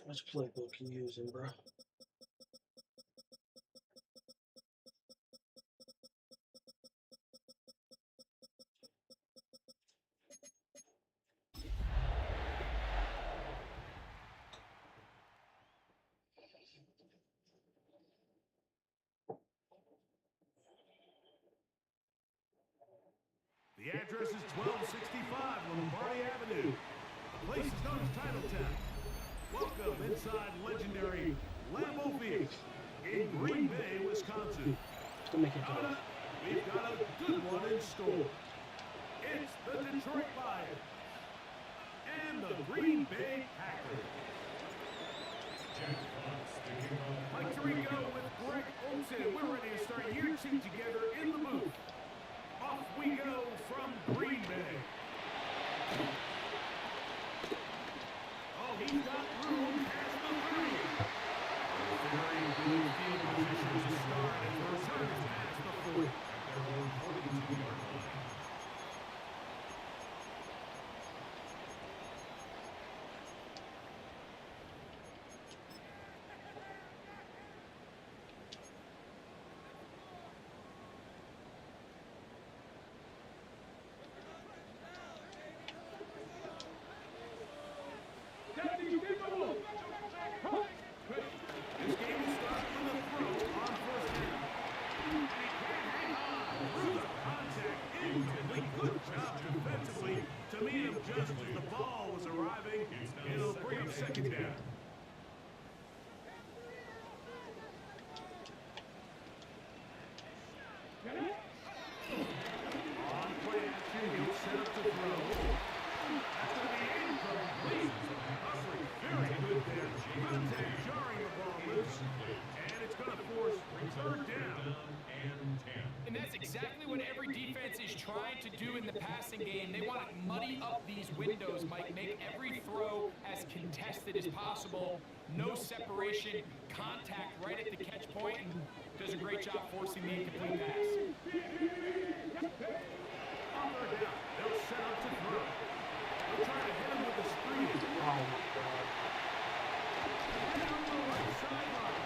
Which playbook you using, bro? The address is 1265 Lombardi Avenue. The place is known as Titletown. Welcome inside legendary Lambeau Field in Green Bay, Wisconsin. Coming up, we've got a good one in store. It's the Detroit Lions and the Green Bay Packers. Mike Tirico with Greg Olsen. We're ready to start year two together in the booth. Off we go from Green Bay. Oh, he's got room past the 30. Very good field position to start as the return is past the 40. And that's exactly what every defense is trying to do in the passing game. They want to muddy up these windows, Mike, make every throw as contested as possible. No separation, contact right at the catch point, and does a great job forcing the incomplete pass. They'll set up to throw. They'll try to hit him with a screen. Oh my God. Down the right sideline.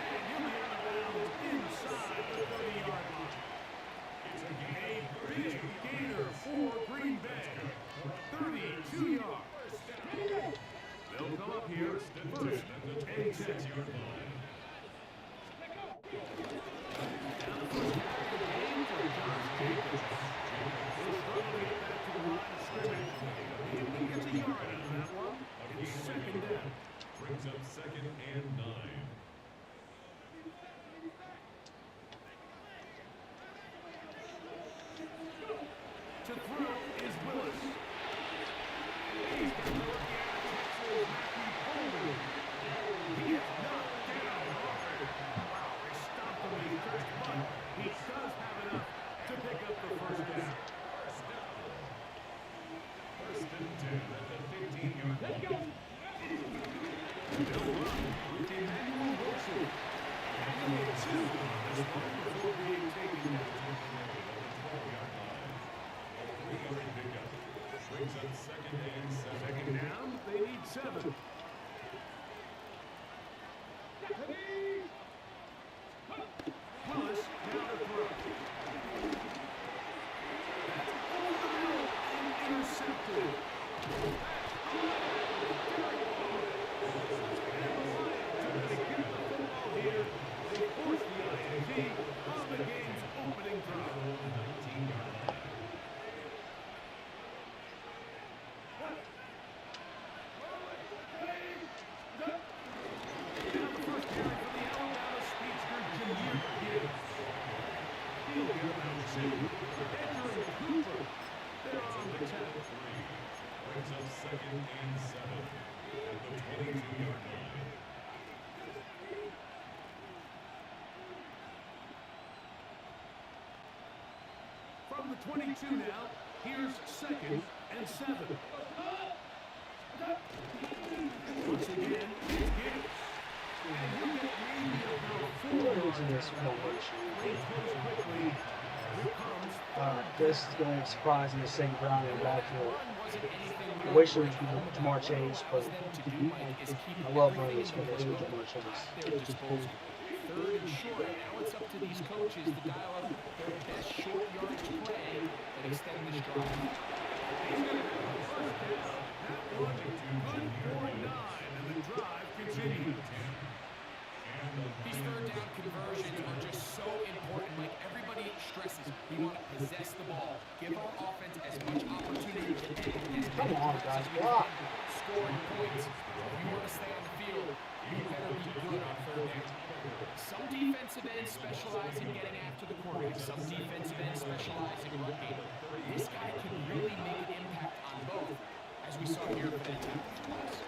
And he'll be out of bounds inside the 30-yard line. It's a big gainer for Green Bay. 32 yards. They'll come up here first and 10. Down the first half of the game for Josh Jacobs. He'll struggle to get back to the line of scrimmage. If he gets a yard out of that one, it's second down. Brings up second and 9. To throw is Willis. He's got the rookie out of Texas, Matthew Coleman. He is knocked down hard. Wow, they stopped him when he touched butt. He does have enough to pick up the first down. First and 10 at the 15-yard line. They'll run with Emmanuel Wilson. And he'll get 2 on this one before being taken down. 12-yard line. A 3-yard pickup. Brings up second and 7. Second down, they need 7. Willis down to throw. That's over the middle and intercepted. Here, they force the INT on the game's opening drive. 19-yard line. 22 now. Here's 2nd and 7. Once again, it's Gibbs. And he'll get maybe about 4 yards. this formation. Range goes quickly. Here comes This is going to surprise in the second round in the backfield. Wasn't anything I really wish it was great. Jamar Chase, but Allows them to do, Mike, is keep I love running everything this in with the Jamar Chase. at their disposal. 3rd and short. Now it's up to these coaches to dial up their best short yardage play and extend this drive. He's going to have the first down. That one good for 9, and the drive continues. These 3rd down conversions are just so important. Like everybody stresses, we want to possess the ball, give our offense as much opportunity to end Come on, guys, block. scoring points. If you want to stay on the field, you better be good on 3rd down. Some defensive ends specialize in getting after the quarterback. Some defensive ends specialize in run game. This guy can really make an impact on both, as we saw here for that tackle twice.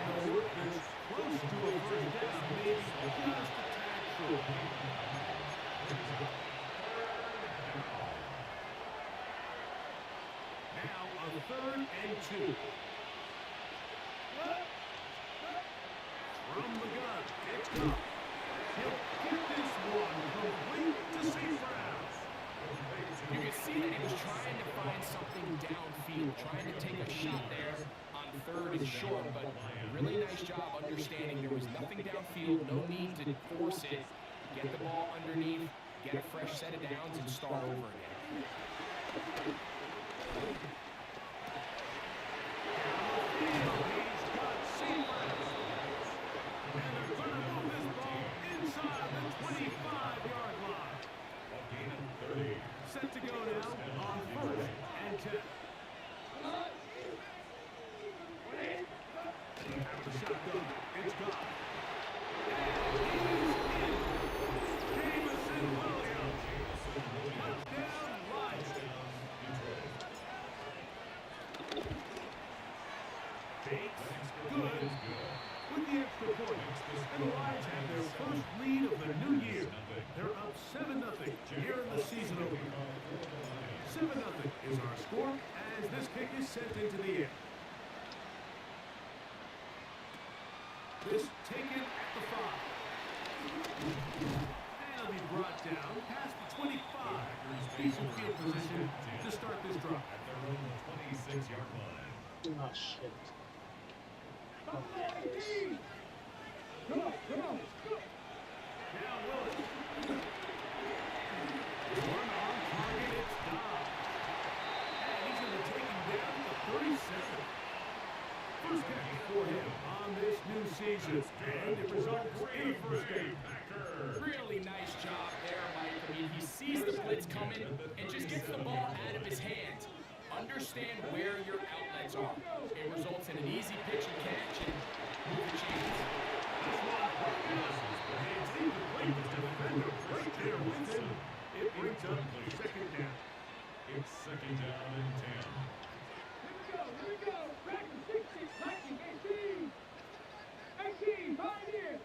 Close to a first down, maybe just a tad short. Now a 3rd and 2. From the gun, it's Goff. He'll get this one complete to St. Brown's. You can see that he was trying to find something downfield, trying to take a shot there on 3rd and short, but really nice job understanding there was nothing downfield, no need to force it. Get the ball underneath, get a fresh set of downs, and start over again. Set to go now on 1st and 10. After shotgun, it's Goff. Jamison Williams. Touchdown, Lions. Bates, good. With the extra point, and the Lions have their first lead of the new year. They're up 7-0 here in the season opener. 7-0 is our score as this kick is sent into the air. This taken at the 5. And it'll be brought down past the 25. Decent field position to start this drive. At their own 26-yard line. Oh, shit. Oh, Now Willis. One on target, it's Dobbs. And he's going to take him down to 37. First catch for him on this new season. And it results in a first down. Really nice job there, Mike. I mean, he sees the blitz coming and just gets the ball out of his hands. Understand where your outlets are. It results in an easy pitch and catch and move the chains. This one passes, but it's incomplete. The defender right there with him. It brings up 2nd down. It's 2nd down and 10. Here we go. Back to 16, 19, 18, 5 here.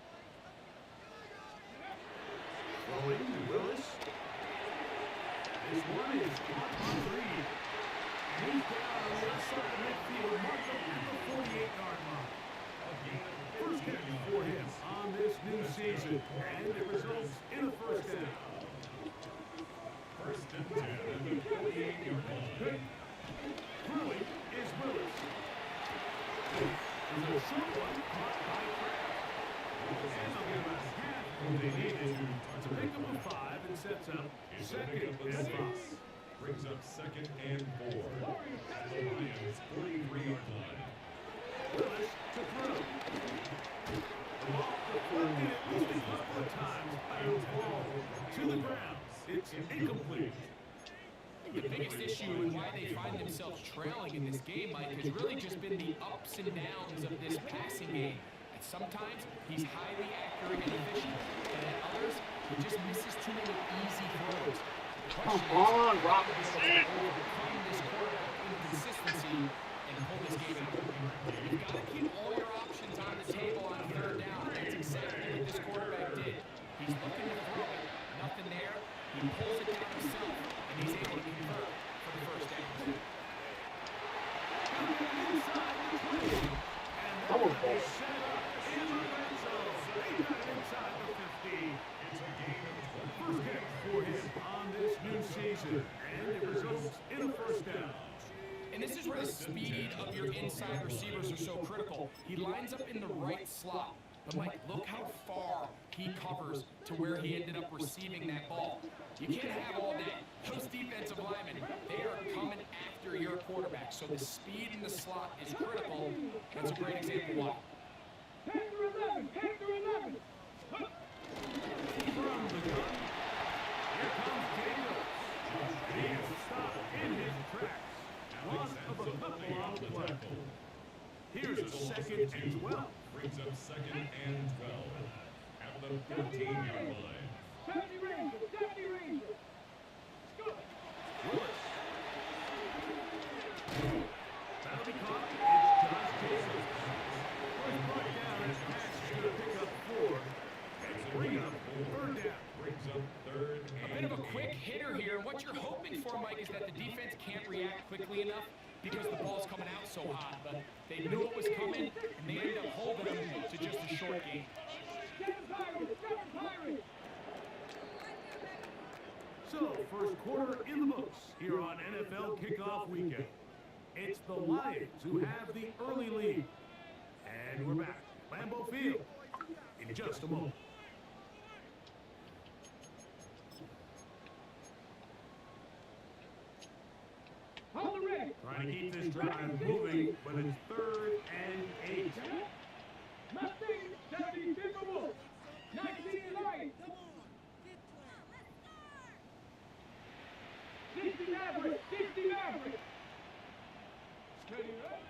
Throwing to Willis. This one is caught on 3. And he's down on the other side of midfield, marked up at the 48-yard mark. First catch for him on this new season, and it results in a first down. 1st and 10 at the 48-yard line. Throwing is Willis. There's a short one caught by Kraft. And they'll get about half what they needed to pick up a 5 and sets up 2nd and 5. Brings up 2nd and 4. At the Lions' 43-yard line. Willis to throw. The ball deflected at least a couple of times. Bounce ball to the ground. It's incomplete. The biggest issue and why they find themselves trailing in this game, Mike, has really just been the ups and downs of this passing game. And sometimes he's highly accurate and efficient, and at others, he just misses too many easy throws. come on, Robinson. Overcome this quarterback inconsistency and pull this game out. You've got to keep all your options on the table on 3rd down. That's exactly what this quarterback did. He's looking to inside the 20. And they're going to be set up in the red zone. They got it inside the 50. It's a gain of 20. First catch for him on this new season. And it results in a first down. And this is where the speed of your inside receivers are so critical. He lines up in the right slot. But Mike, look how far he covers to where he ended up receiving that ball. You can't have all that. Those defensive linemen, they are coming after your quarterback. So the speed in the slot is critical. That's a great example why. 10 to 11, 10 to 11. From the gun, here comes Daniels. He is stopped in his tracks. One of a couple on the play. Here's a second and 12. Brings up second and 12 at the 13-yard line. 70 Rangers, 70 Rangers. Go. Willis. That'll be caught. It's Josh Jacobs. First brought down as pass is going to pick up 4. And bring up third down. Brings up third A and bit of a quick hitter here. And what you're hoping for, Mike, is that the defense can't react quickly enough because the ball's coming out so hot. But they knew it was coming, and they ended up holding them to just a short game. 7 Pirates, 7 Pirates. So, first quarter in the books here on NFL Kickoff Weekend. It's the Lions who have the early lead. And we're back. Lambeau Field in just a moment. On the red. Trying to keep this drive moving, but it's third and 8. Mustang, 70 Timberwolves. 19 Lions. 60 Mavericks, 60 Mavericks. Ready, right?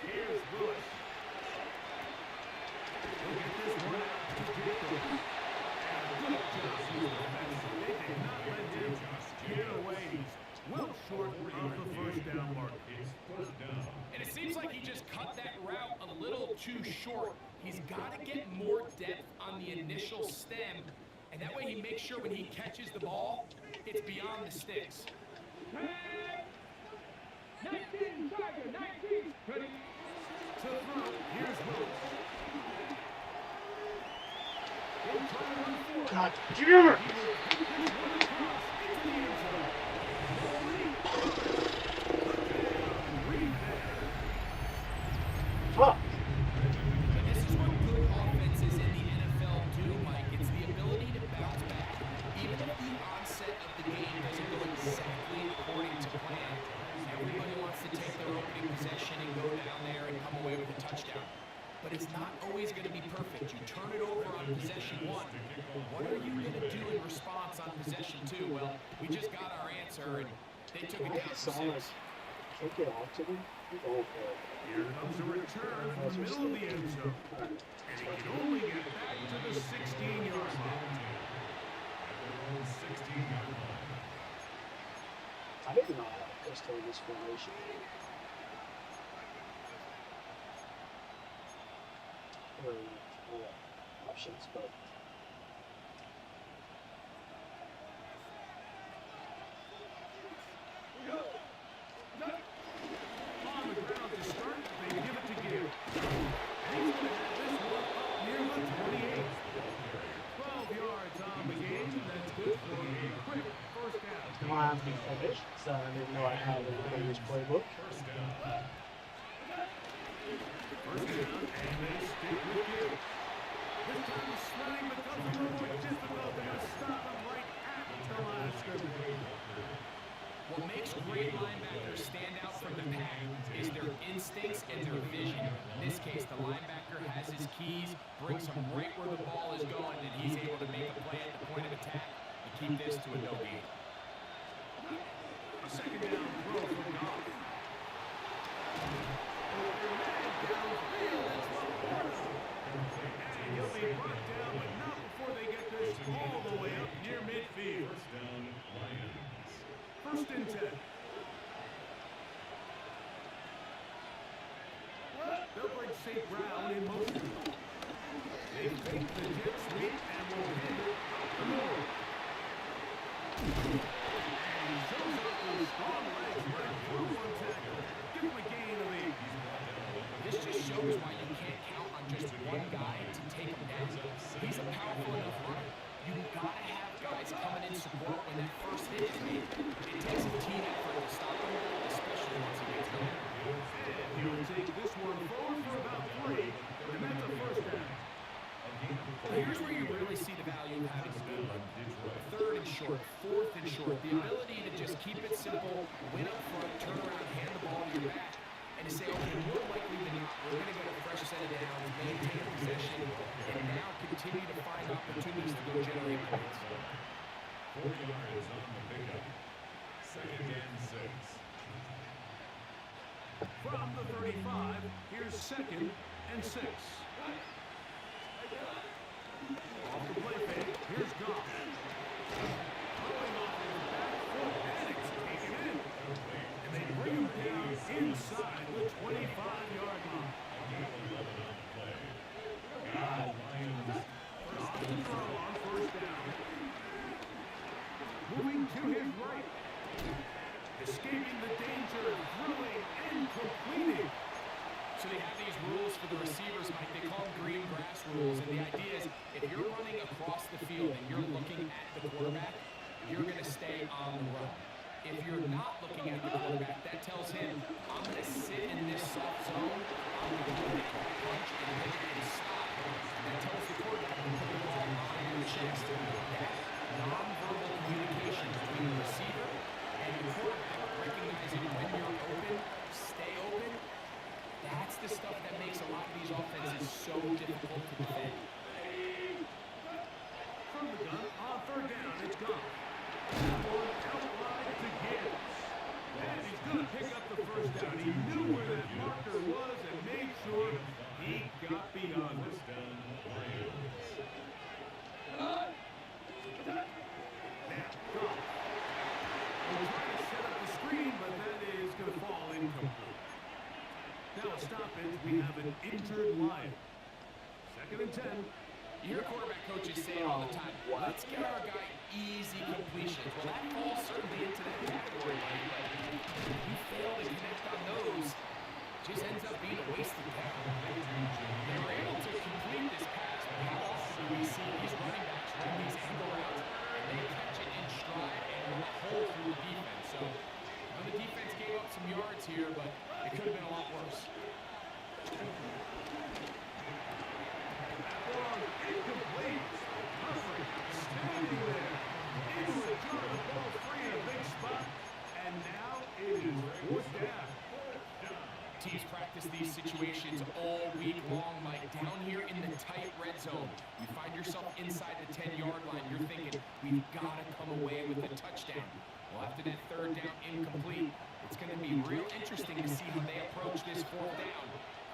Here's Lewis. He'll get this one out to Jacobs. And a good job from the defense. They did not let him get away. He's well short of the first down mark. it's fourth down. And it seems like he just cut that route a little too short. He's got to get more depth on the initial stem, and that way he makes sure when he catches the ball, it's beyond the sticks. 19 Tiger, 19. Ready? To throw, here's Lewis. He'll try to run forward. God damn it! He will pick this one across into the end zone. Reed there. Fuck. And this is what good offenses in the NFL do, Mike. It's the ability to bounce back. Even if the onset of the game doesn't go exactly according to plan, everybody wants to take their opening possession and go down there and come away with a touchdown. But it's not always going to be perfect. You turn it over on possession 1. What are you going to do in response on possession 2? Well, we just got our answer, and they took it down for 6. Take it off to them. Go for it. Here comes a return from the middle of the end zone. And he can only get back to the 16-yard line. At their own 16-yard line. I didn't know how to pistol this formation. Options, but On the ground to start, they give it to Gill. And he's going to have this one up near the 28. 12 yards on the game. That's good for a quick first down. Mine's been finished, so I didn't know I had a Bengals playbook. First down. First down, and they stick with Gill. This time the swing becomes a little more difficult. They're going to stop him right at the line of scrimmage. What makes great linebackers stand out from the pack is their instincts and their vision. In this case, the linebacker has his keys, brings him right where the ball is going, and he's able to make a play at the point of attack and keep this to a no gain. A second down throw from Goff. And he'll be brought down, but not before they get this all the way up near midfield. First down, Lions. First and 10. They'll bring St. Brown in motion. They take the jet sweep and will hand it up the middle. And he shows up with strong legs right through one tackle. Give him a gain of 8. shows why you can't count on just one guy to take him down. He's a powerful enough runner. You gotta have guys coming in support when that first hit is made. It takes a team effort to stop him, especially once he gets going. And he'll take this one forward for about 3, and that's a first down. Well, here's where you really see the value of having a good run. 3rd and short, 4th and short. The ability to just keep it simple, win up front, turn around, hand the ball to your back, and to say, okay, more likely than not, we're going to get a fresh set of downs, maintain possession, and now continue to find opportunities to go generate points. 4 yards on the pickup. 2nd and 6. From the 35, here's 2nd and 6. Off the play fake, here's Goff. Throwing off his back foot, and it's taken in. And they bring him down inside the 25-yard line. Off the throw on first down. Moving to his right. Escaping the danger, throwing and completing. So they have these rules for the receivers, Mike. They call them green grass rules. And the idea is if you're running across the field and you're looking at the quarterback, you're going to stay on the run. If you're not looking at the quarterback, that tells him, I'm going to sit in this soft zone, I'm going to punch and hit and stop. That tells the quarterback to put the ball behind your chest. That nonverbal communication between the receiver and the quarterback, recognizing when you're open, stay open. That's the stuff that makes a lot of these offenses so difficult to defend. From the gun, on 3rd down, it's Goff. That one out wide to Gibbs. And he's going to pick up the first down. He knew where that marker was and made sure he got beyond it. Now, Goff. We're trying to set up the screen, but that is going to fall incomplete. Now a stoppage, we have an injured Lion. 2nd and 10. You hear quarterback coaches say it all the time, let's get our guy easy completions. Well, that falls certainly into that category, Mike, but if you fail to connect on those, it just ends up being a wasted pass. They were able to complete this pass, but how often do we see these running backs run these angle routes, and they catch it in stride and hold through the defense. So, the defense gave up some yards here, but it could have been a lot worse. Incomplete. Humphrey standing there. Able to jump the ball free in a big spot. And now it is 4th down. Teams practice these situations all week long, Mike. Down here in the tight red zone, you find yourself inside the 10-yard line. You're thinking, we've got to come away with a touchdown. Well, after that 3rd down incomplete, it's going to be real interesting to see how they approach this 4th down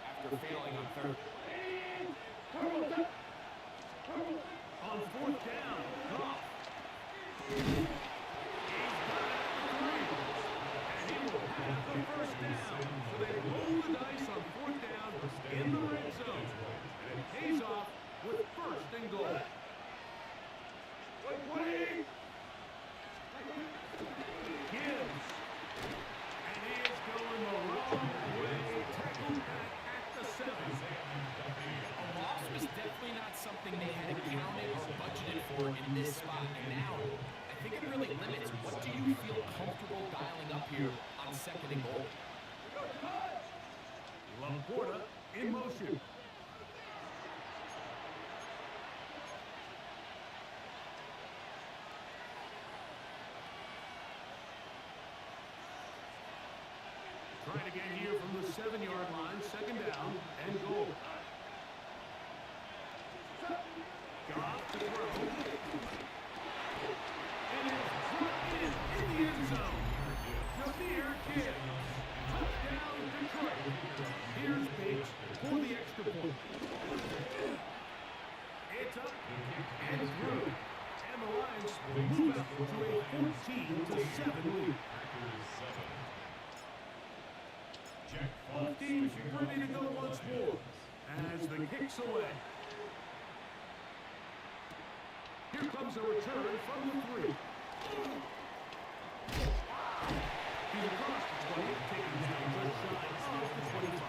after failing on 3rd. On 4th down, Goff. He's got it for 3. And he will have the first down. So they roll the dice on 4th down in the red zone. And it pays off with 1st and goal. Gibbs. And he is going the wrong way. Tackled back at the 7. A loss was definitely not something they had accounted or budgeted for in this spot. And now, I think it really limits what do you feel comfortable dialing up here on 2nd and goal. Laporta in motion. Trying again here from the 7-yard line, 2nd down and goal. Goff to throw. And it's dropped in the end zone. Jameer Gibbs. Touchdown Detroit. Here's Bates for the extra point. It's up and through. And the Lions move up to a 14-7 lead. Both teams ready to go once more as the kick's away. Here comes a return from the 3. He's across the 20, taking down just shy of the 25.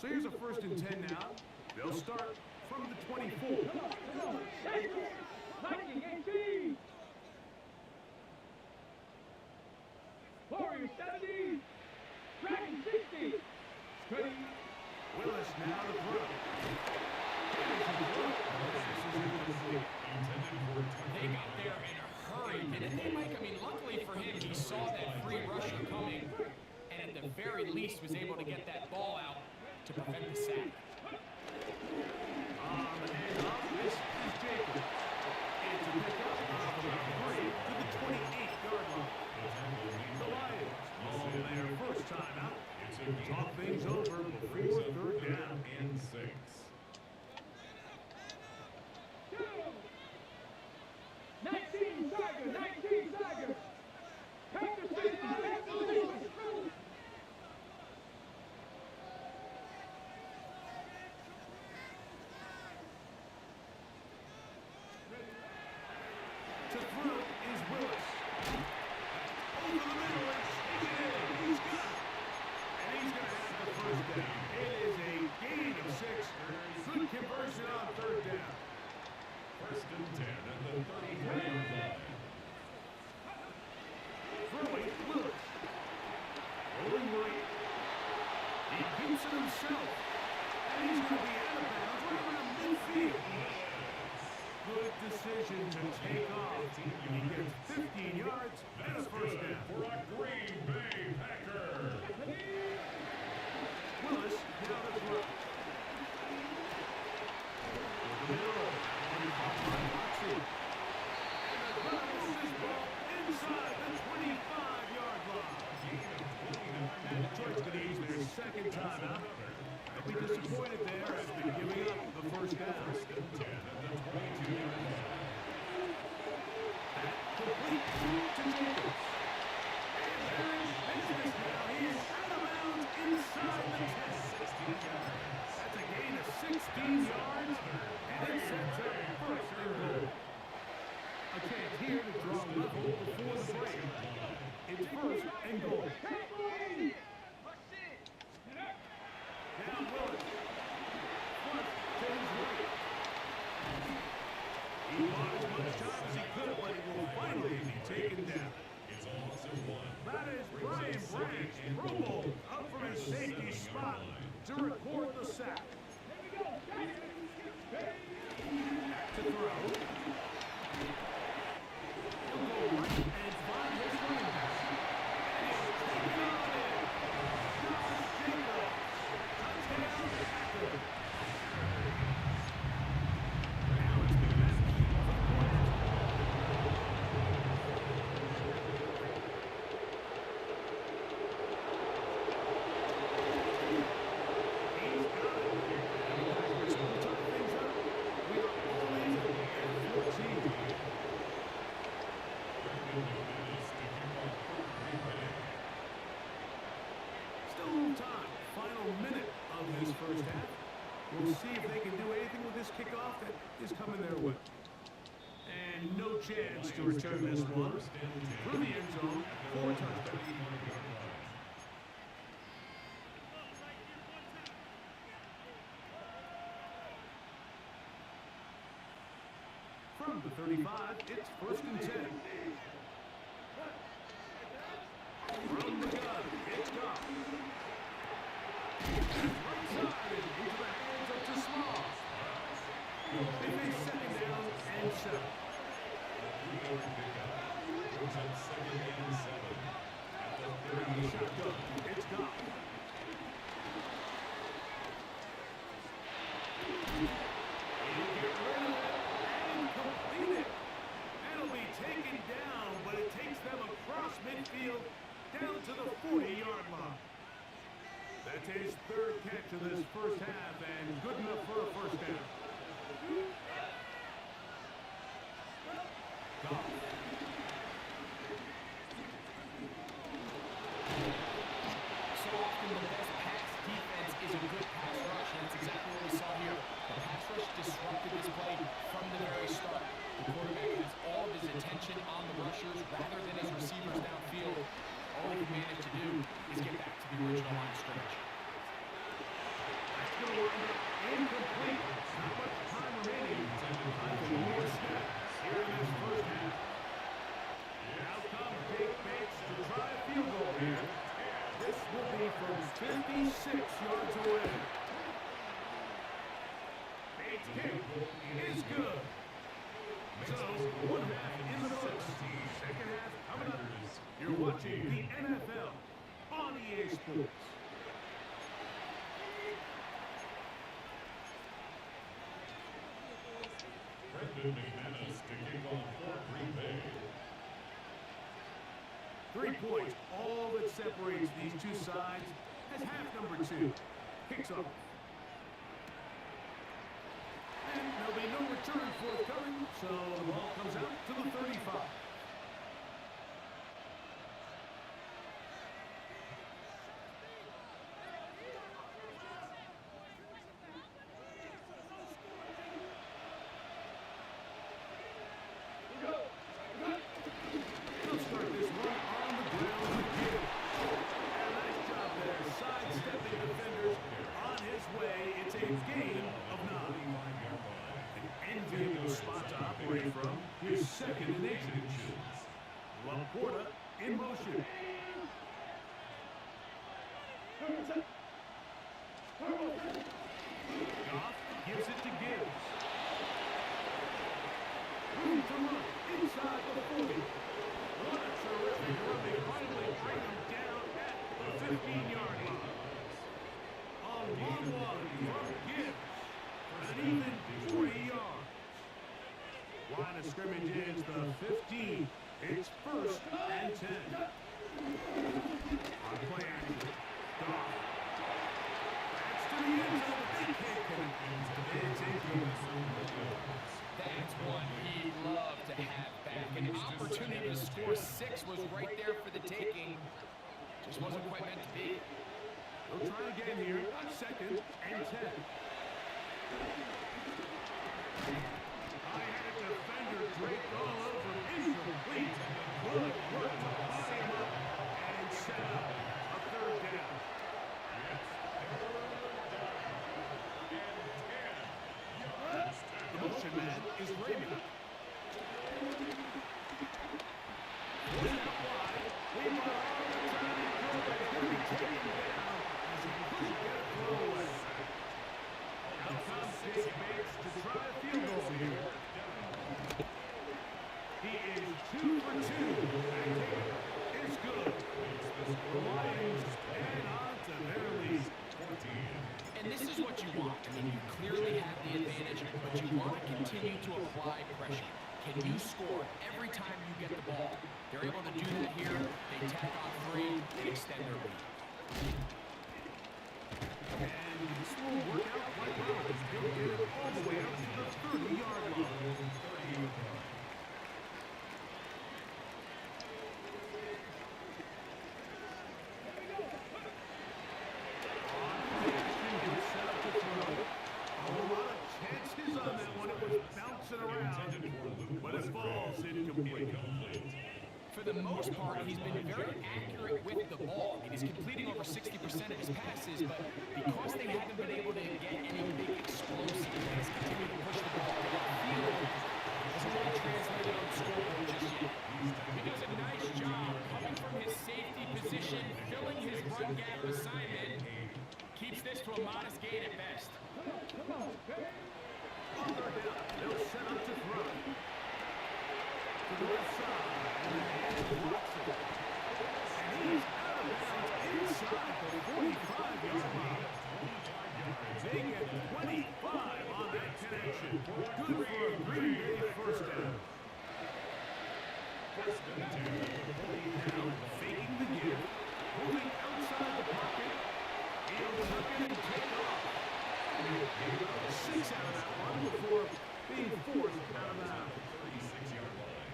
So here's a 1st and 10 now. They'll start from the 24. Come on. 19, 18. Warriors 70. Dragons 60. Straight. Willis now to throw. They got there in a hurry, didn't they, Mike? I mean, luckily for him, he saw that free rusher coming, and at the very least was able to get that ball out to prevent the sack. On the handoff, this is Jacob. It's a pickup of about 3 to the 28-yard line. The Lions on their first time out. Talk things over before 3rd down and 6. 19 Tiger. 19 Tiger. Pack the 60. To throw is Willis. Over the middle and sneak it in. He's got it. And he's going to have the 1st down. It is a gain of 6. Good conversion on 3rd down. 1st and 10 at the 33-yard line. Throwing Willis. Rolling right. He keeps it himself. And he's going to be out of bounds right around midfield. Good decision to take off. He gets 15 yards and a 1st down. For a Green Bay Packer. Willis now to throw. Over the middle. And the crowd moves this ball inside the 25-yard line. And Detroit's going to use their 2nd time out. They'll be disappointed there after giving up the 1st down. 1st and 10 at the 22-yard line. Complete to Jacobs. And there is business now. He is out of bounds inside the 10. 16 yards. That's a gain of 16 yards, and it sets up 1st and goal. A chance here to draw level before the break. It's 1st and goal. Down Willis. Front to his right. He bought as much time as he could, but he will finally be taken down. It's a loss of 1. That is Brian Branch, Pro Bowl, up from his safety spot to record the sack. Back to throw. He'll go right and find his running back. And he's taken on in. Josh Jacobs. Touchdown, Packers. Now it's the message for the point. He's got it. And the Packers will tie things up. We are all in at 14. Still on time. Final minute of this 1st half. We'll see if they can do anything with this kickoff that is coming their way. And no chance to return this one. Through the end zone, 4 touchdowns. From the 35, it's 1st and 10. From the gun, it's Goff. Right side into the hands of Tismar. They face 2nd down and 7. Brings up 2nd and 7 at the 30. Shotgun, it's Goff. He'll get rid of it and complete it. That'll be taken down, but it takes them across midfield down to the 40-yard line. That's his 3rd catch of this 1st half and good enough for a 1st down. Goff. So often the best pass defense is a good pass rush, and that's exactly what we saw here. The pass rush disrupted this play from the very start. The quarterback has all of his attention on the rushers rather than his receivers downfield. All he can manage to do is get back to the original line of scrimmage. windup incomplete. Not much time remaining. Time for more snaps here in this first half. Now comes Jake Bates to try a field goal here. This will be from 56 yards away. Bates' kick is good. So, one half in the books. Second half coming up. You're watching the NFL on EA Sports. Brendan McManus to kick off for Green Bay. 3 points, all that separates these two sides as half number 2 kicks off. And there'll be no return forthcoming, so the ball comes out to the 35. They'll start this one on the ground again. And nice job there, sidestepping defenders on his way. It's a gain of 9. An enviable spot to operate from. Here's second and 8. Laporta in motion. Goff gives it to Gibbs. Room to run inside the 40. What a terrific run. They finally bring him down at the 15-yard line. A long one from Gibbs. An even 40 yards. Line of scrimmage is the 15. It's first and 10. On play action. Goff. That's to the end zone. They can't connect. It's incomplete. That's one he'd love to have back. An opportunity to score 6 was right there for the taking. Just wasn't quite meant to be. They'll try again here on second and 10. High-headed defender draped all over. Incomplete. Good work to body him up and set up a third down. The motion man is Raymond. Win out wide. Leave on the turning quarterback. Going to be taken down as he couldn't get a throw away. Out comes Jake Bates to try a field goal here. He is 2 for 2. And it's good. The Lions add on to their lead. And this is what you want. I mean, you clearly have the advantage, but you want to continue to apply pressure. Can you score every time you get the ball? They're able to do that here. They tack on 3. They extend their lead. And this will work out quite well. He'll get it all the way up to the 30-yard line. For the most part, he's been very accurate with the ball. I mean, he's completing over 60% of his passes, but because they haven't been able to get any big explosive plays, continue to push the ball field, hasn't really translated on the scoreboard just yet. He does a nice job coming from his safety position, filling his run gap assignment, keeps this to a modest gain at best. They'll set up to throw. To the left side. And he's out of bounds inside the 45-yard line. They get 25 on that connection. Good for a Green Bay first down. Now faking the give. Moving outside the pocket. He'll tuck it and take off. 6 out of that one before being forced out of bounds.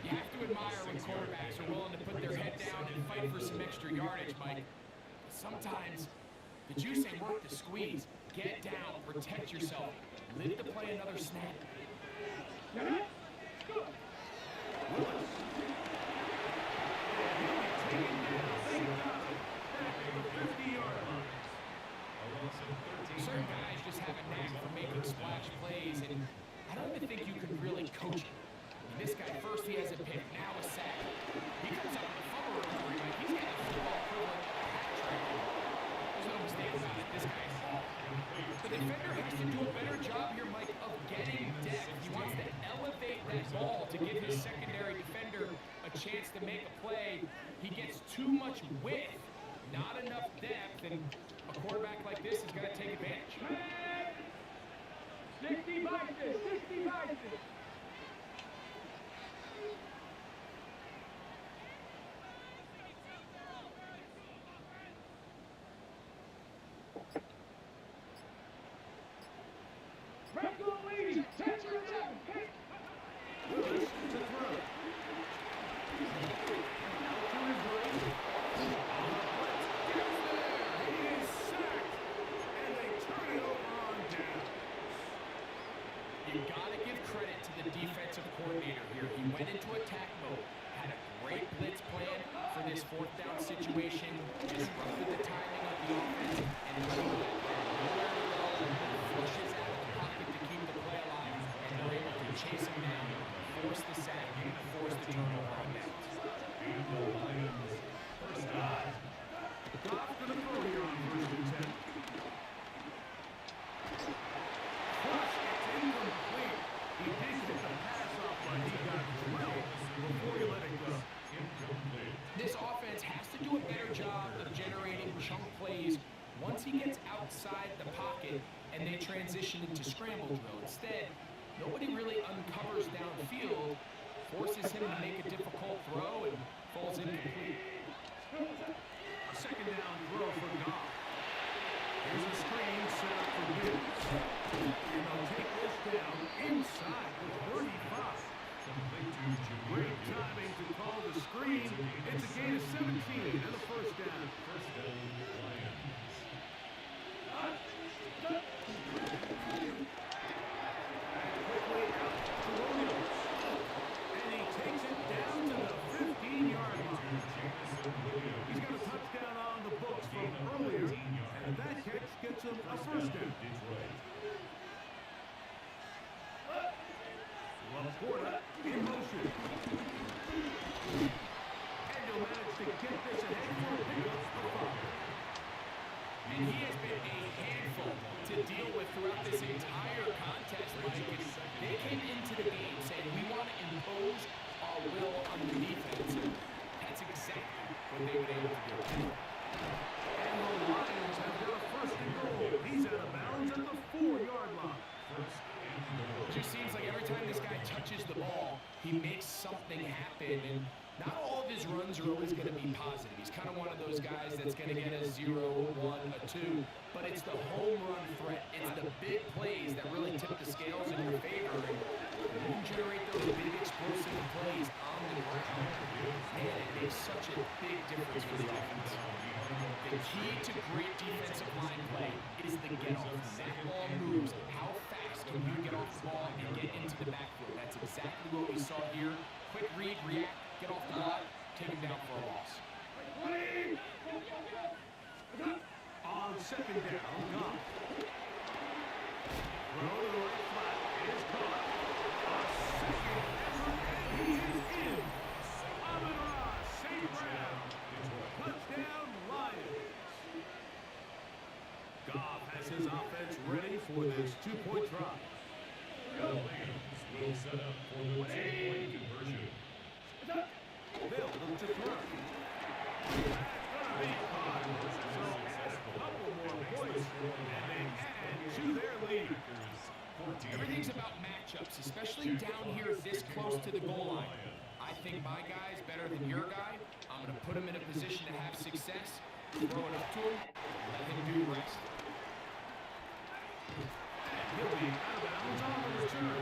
You have to admire when quarterbacks are willing to put their head down and fight for some extra yardage, Mike. But sometimes the juice ain't worth the squeeze. Get down, protect yourself, live to play another snap. Willis. Taken down. They got him. Back to the 50-yard line. Certain guys just have big splash plays, and I don't even think you can really coach it. I mean, this guy, first he has a pick, now a sack. He comes up with a fumble recovery, like he's got a football equivalent hat trick. There's no mistake about it. This guy is all. The defender has to do a better job here, Mike, of getting depth. He wants to elevate that ball to give his secondary defender a chance to make a play. He gets too much width, not enough depth, and a quarterback like this has got to take advantage. 60 boxes, 60 boxes. Bengals leading, 10 to 11. Lewis to throw. To his right. He is sacked. And they turn it over on down. You gotta give credit to the defensive coordinator here. He went into attack mode, had a great blitz plan for this fourth down situation, disrupted the timing of the offense, and nowhere to go, flushes out of the pocket to keep the play alive, and they're able to chase him down, force the sack, and force the turnover on downs. And the Lions first down. Goff to the throw here on 1st and 10. Push, it's incomplete. He did get the pass off, but he got drilled before he let it go. Incomplete. This offense has to do a better job of generating chunk plays once he gets outside the pocket and they transition into scramble drill. Instead, nobody really uncovers downfield, forces him to make a difficult throw, and falls incomplete. A second down throw for Goff. Here's a screen set up for Diggs. And they'll take this down inside the 35. Complete to Jameer Great Gibbs. timing to call the screen. It's a gain of 17 and a first down. First down, Lions. Quickly out to Williams. And he takes it down to the 15-yard line. Jameson Williams. He's got a touchdown on the books from earlier, and that catch gets him a first down. Detroit. Laporta in motion. And he'll manage to get this ahead for a pickup for 5. And he has been a handful to deal with throughout this entire contest, Mike. And they came into the game saying, we want to impose our will on the defense. And that's exactly what they were able to do. And the Lions have got a first and goal. He's out of bounds at the 4-yard line. First and goal. It just seems like every time this guy touches the ball, he makes something happen. And not all of his runs are always going to be positive. He's kind of one of those guys that's going to get a 0, 1, a 2. But it's the home run threat. It's the big plays that really tip the scales in your favor. And you generate those big explosive plays on the ground. Man, it makes such a big difference for the offense. The key to great defensive line play is the get off. When that ball moves, how fast can you get off the ball and get into the backfield? That's exactly what we saw here. Quick read, react, get off the block, take him down for a loss. On second down, Goff. Throw to the right flat. It is caught. A second effort, and he is in. Amon-Ra, St. Brown. Touchdown, Lions. Goff has his offense ready for this 2-point try. The Lions will set up for the 2-point conversion. They'll look to throw. That's gonna be caught. So add a couple more points, and they add to their lead. Everything's about matchups, especially down here this close to the goal line. I think my guy's better than your guy. I'm going to put him in a position to have success, throw it up to him, let him do the rest. He'll be out of bounds on the return,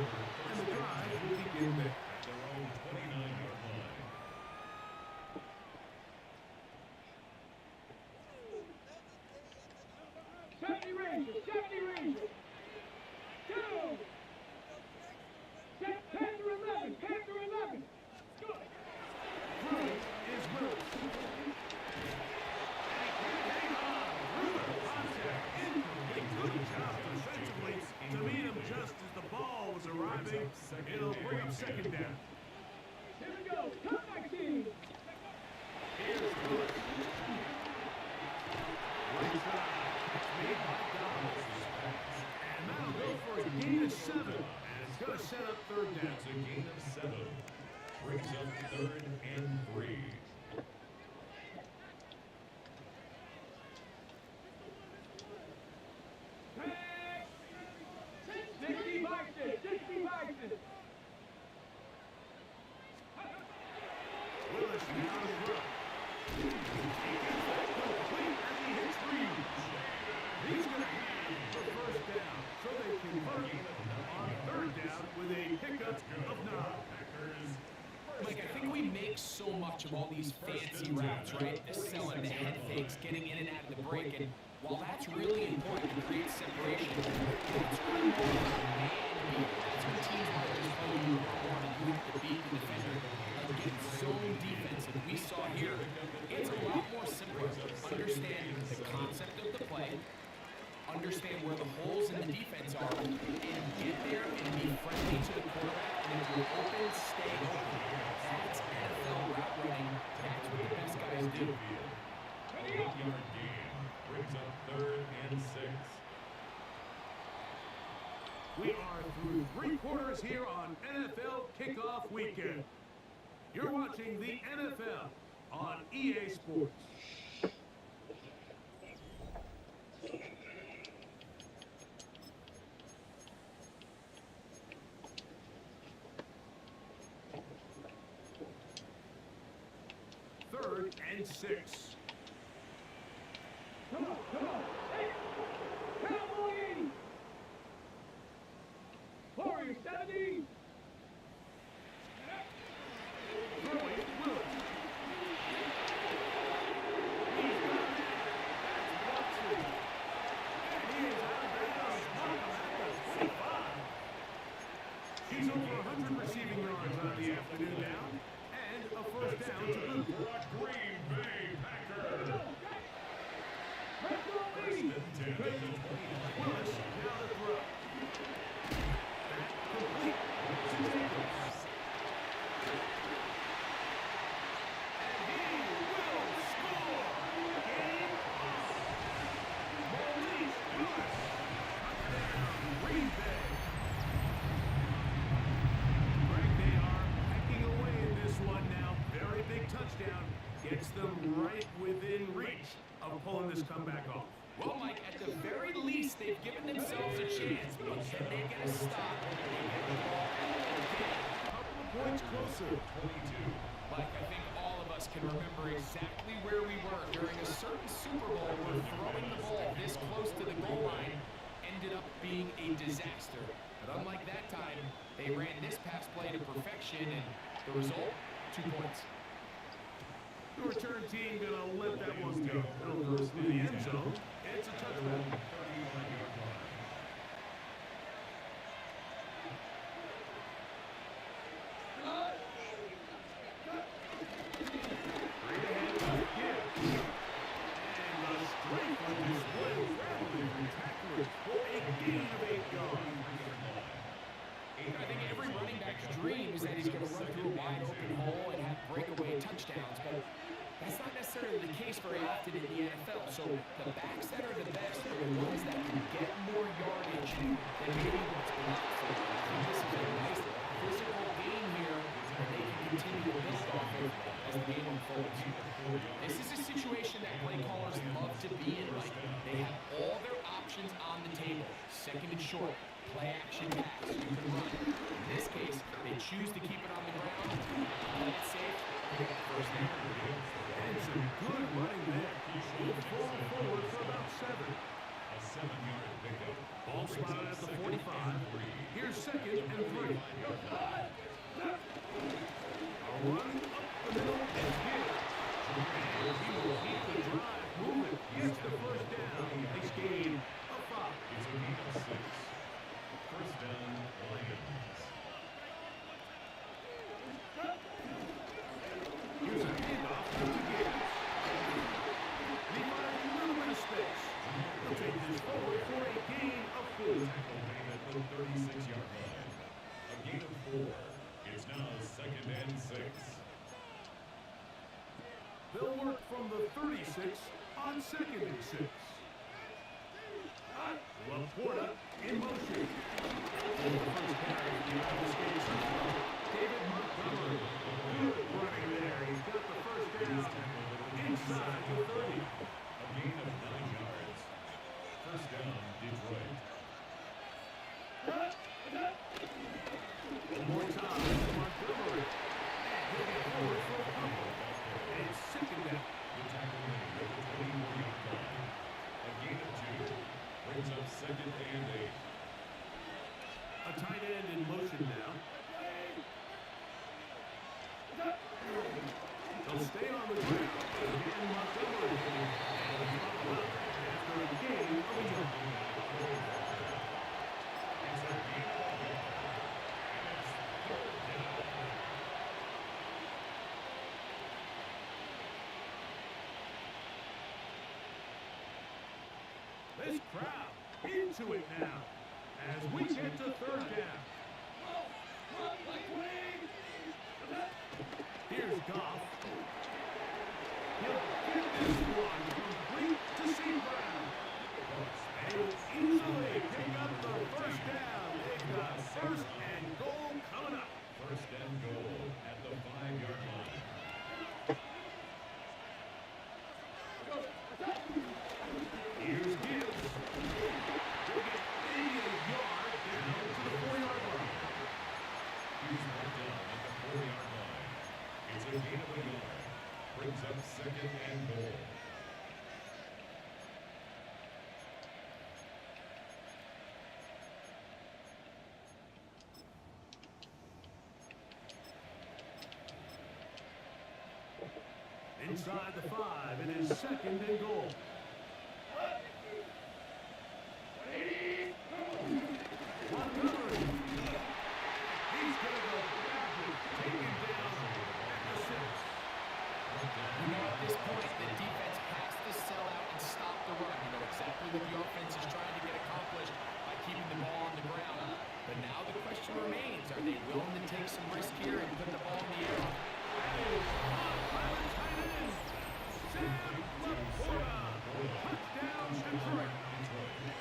and the drive will begin there. At their own 29-yard line. Rangers, 70 Rangers. 2. Panther 11, Panther 11. Good. Through is Willis. And he can't hang on. Through the contact. Incomplete. Good job defensively to meet him driving. It'll bring up second down. Here we go. Comeback team. Here's Lewis. Right side. Made by Donald. And that'll go for a gain of 7. And it's going to set up third down. It's a gain of 7. Brings up 3rd and 3. Willis now to throw. He gets that complete as he hits read. He's going to have the first down, so they convert on third down with a pickup of 9. Mike, I think we make so much of all these fancy routes, right? The selling, the head fakes, getting in and out of the break, and while that's really important to create separation, it's really more about man beat. That's when teams like this play you one and you have to beat the defender against zone defense, and we saw here, it's a lot more simple. Understand the concept of the play, understand where the holes in the defense are, and get there and be friendly to the quarterback, and if you're open, stay open. That's NFL route running. That's what the best guys do. 8-yard gain. Brings up 3rd and 6. We are through 3 quarters here on NFL Kickoff Weekend. You're watching the NFL on EA Sports. Third and 6. Come on, come on. Hey. Cowboy 80. Warrior 70. Throwing Willis. He's got it. That's Watson. And he is out of bounds. Knocked at the 45. He's over 100 receiving yards on the afternoon down. And a first down to boot. For a Green Bay Packers. Let's go, 80. First and 10 at the 20. Willis now to throw. That's complete to Jacobs. And he will score. Game on. Maurice Willis. Touchdown, Green Bay. Greg, they are hacking away in this one now. Very big touchdown. Gets them right within reach of pulling this comeback off. Well, Mike, at the very least, they've given themselves a chance, but can they get a stop? Couple of points closer. 22. Mike, I think all of us can remember exactly where we were during a certain Super Bowl where throwing the ball this close to the goal line ended up being a disaster. But unlike that time, they ran this pass play to perfection, and the result, 2 points. The return team gonna let that one go. It'll go to the end zone. It's a touchdown. 31-yard line. Straight ahead to Gibbs. And the strength on display rattling from tacklers for a gain of 8 yards. I think every running back's dream is that he's going to run through a wide open hole and have breakaway touchdowns, but that's not necessarily the case very often in the NFL. So the backs that are the best are the ones that can get more yardage than maybe what's blocked for. I think this is a nice physical game here that they can continue to build off of as the game unfolds. This is a situation that play callers love to be in, Mike. They have all their options on the table. Second and short, play action pass, you can run. In this case, they choose to keep it on the ground, play it safe, pick up first down. And some good running there. He'll fall forward for about 7. A 7-yard pickup. Ball spotted at the 45. Here's second and 3. A run up the middle and Gibbs. And he will keep the drive moving. Gets the first down. Nice gain of 5. It's a gain of 6. First down, Lions. Here's a handoff to Gibbs. He finds a little bit of space. He'll take this forward for a gain of 4. Tackle made at the 36-yard line. A gain of 4. It's now 2nd and 6. They'll work from the 36 on 2nd and 6. Laporta in motion. The first carry for the United States. David Montgomery. Good running there. He's got the first down inside the 30. A gain of 9 yards. First down, Detroit. One more time, Montgomery. And he'll get forward for a couple. And it's 2nd down. The tackle made at the 24-yard line. A gain of 2. Brings up 2nd and 8. A tight end in motion now. They'll stay on the ground. And Montgomery. After a gain of a yard. It's a gain of 1 yard. And it's 3rd down. This crowd into it now as we get to 3rd down. Here's Goff. He'll get this one complete to St. Brown. And he'll easily pick up the first down. They've got 1st and goal coming up. 1st and goal at the 5-yard line. Here's Gibbs. He'll get maybe a yard down to the 4-yard line. He's brought down at the 4-yard line. It's a gain of a yard. Brings up 2nd and goal. Inside the 5, it is 2nd and goal. Montgomery. He's going to go backwards, take him down at the 6. You know, at this point, the defense has to sell out and stop the run. You know exactly what the offense is trying to get accomplished by keeping the ball on the ground. But now the question remains, are they willing to take some risk here and put the ball in the air? Touchdown, Detroit.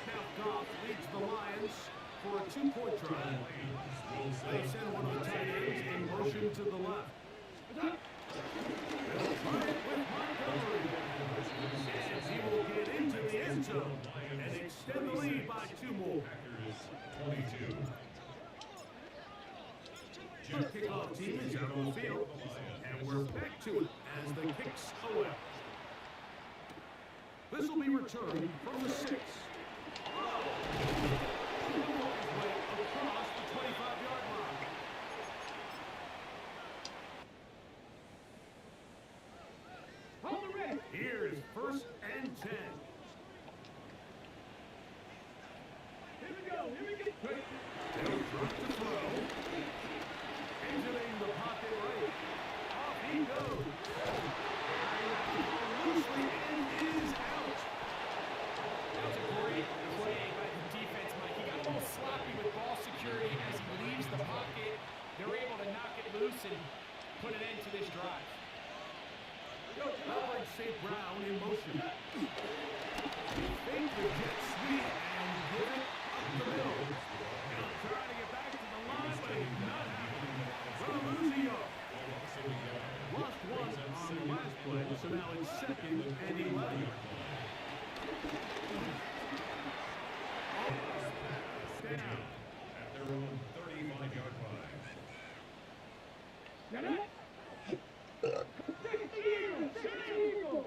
Now Goff leads the Lions for a 2-point try. They send one of the tight ends in motion to the left. They'll try it with Montgomery. And he will get into the end zone and extend the lead by 2 more. Packers 22. The kickoff team is out on the field, and we're back to it as the kicks away. This will be returned from the 6. Across the 25-yard line. Hold the red. Here is 1st and 10. Here we go. They'll drop to throw. Entering the pocket right. Off he goes. Loosely and is out. That was a great play by the defense, Mike. He got a little sloppy with ball security as he leaves the pocket. They're able to knock it loose and put an end to this drive. Covering St. Brown in motion. Fake the jet sweep and give it up the middle. He'll try to get back to the line, but he's not happening. Gonna lose a yard. Lost 1 on the last play, so now it's 2nd and 11. Down At their own 35-yard line. Got it? Second eagle.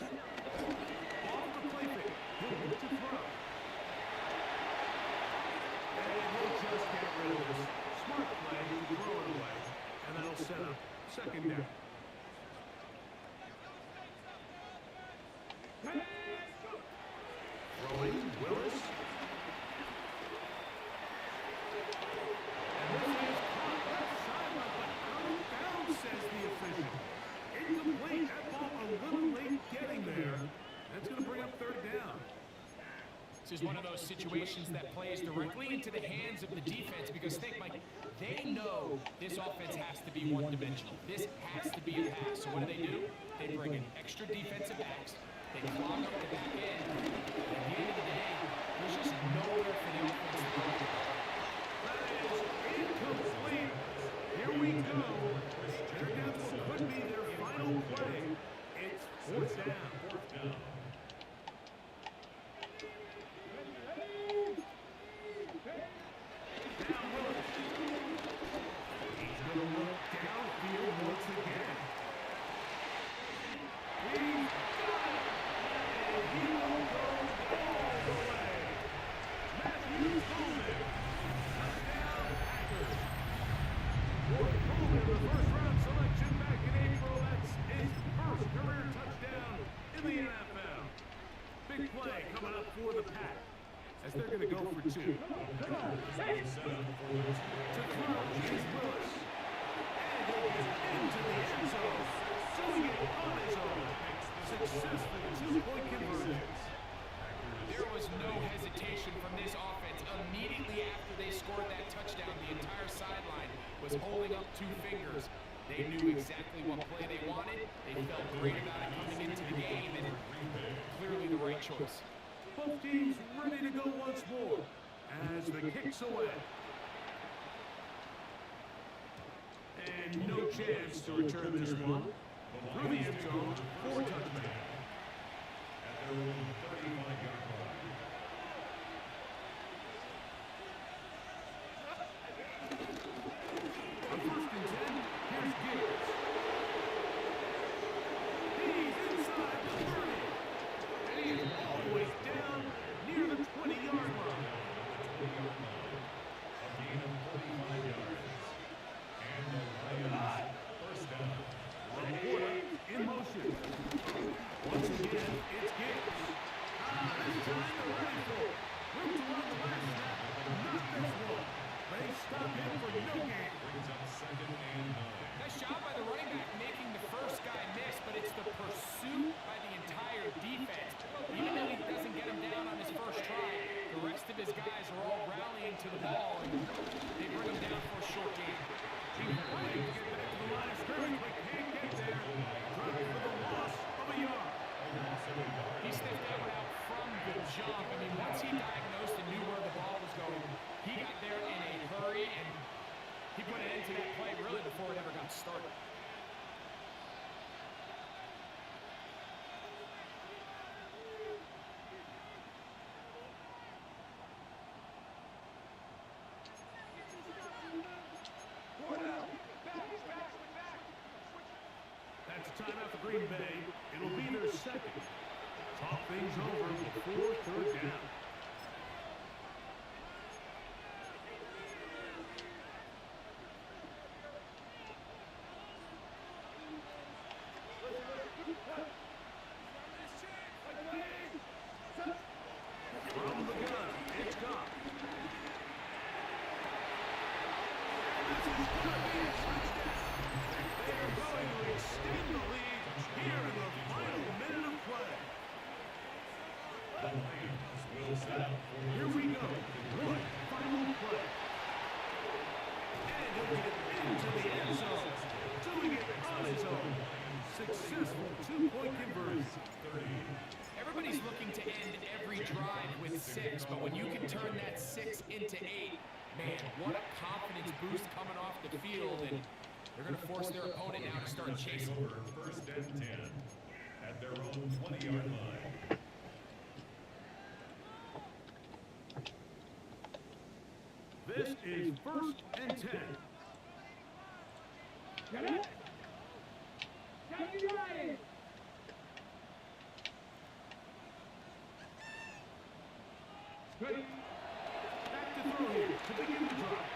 off the play fake. He'll look to throw. And he'll just get rid of this. Smart play, throw it away. And that'll set up 2nd down. Throwing, Willis. And this is caught left sideline, but out of bounds, says the official. Incomplete. That ball a little late getting there. That's going to bring up 3rd down. This is one of those situations that plays directly into the hands of the defense because think, Mike, they know this offense has to be one-dimensional. This has to be a pass. So what do? They bring in extra defensive backs. They clog up the back end. At the end of the day, there's just nowhere for the offense to go. That is incomplete. Here we go. That could be their final play. It's fourth down. As they're going to go for two. To throw is Willis. And he gets into the end zone. Doing it on his own. Successful two-point conversions. There was no hesitation from this offense. Immediately after they scored that touchdown, the entire sideline was holding up two fingers. They knew exactly what play they wanted. They felt great about it coming into the game, and clearly the right choice. Both teams ready to go once more as the kick's away. And no chance to return this one. Through the end zone for a touchdown. At their own 35-yard line. On 1st and 10, here's Gibbs. He's inside the 30. And he is all the way down near the 20-yard line. A gain of 45 yards. And the Lions first down. Laporta in motion. Once again, it's Gibbs. This time the rifle. Room to run the last snap. Not this one. They stop him for no gain. Brings up 2nd and 9. Nice job by the running back making the first guy miss, but it's the pursuit by the entire defense. Even though he doesn't get him down on his first try, the rest of his guys are all rallying to the ball, and they bring him down for a short gain. He's playing to get back to the line of scrimmage, but can't get there. Drop for the loss of a yard. He sniffed that one out from the jump. I mean, once he diagnosed and knew where the ball was going, he got there in a hurry, and he put an end to that play really before it ever got started. That's a timeout for Green Bay. It'll be their second. Talk things over before 3rd down. From the gun, it's Goff. This is going to be a touchdown. They are going to extend the lead here in the final minute of play. The Lions will set up for Here we go. One final play. And he'll get it into the end zone. Doing it on his own. Successful two-point conversion. Everybody's looking to end every drive with 6, but when you can turn that 6 into 8, man, what a confidence boost coming off the field, and they're going to force their opponent now to start chasing. over 1st and 10 at their own 20-yard line. This is 1st and 10. Get it? Get it! Back to throw here to begin the drive.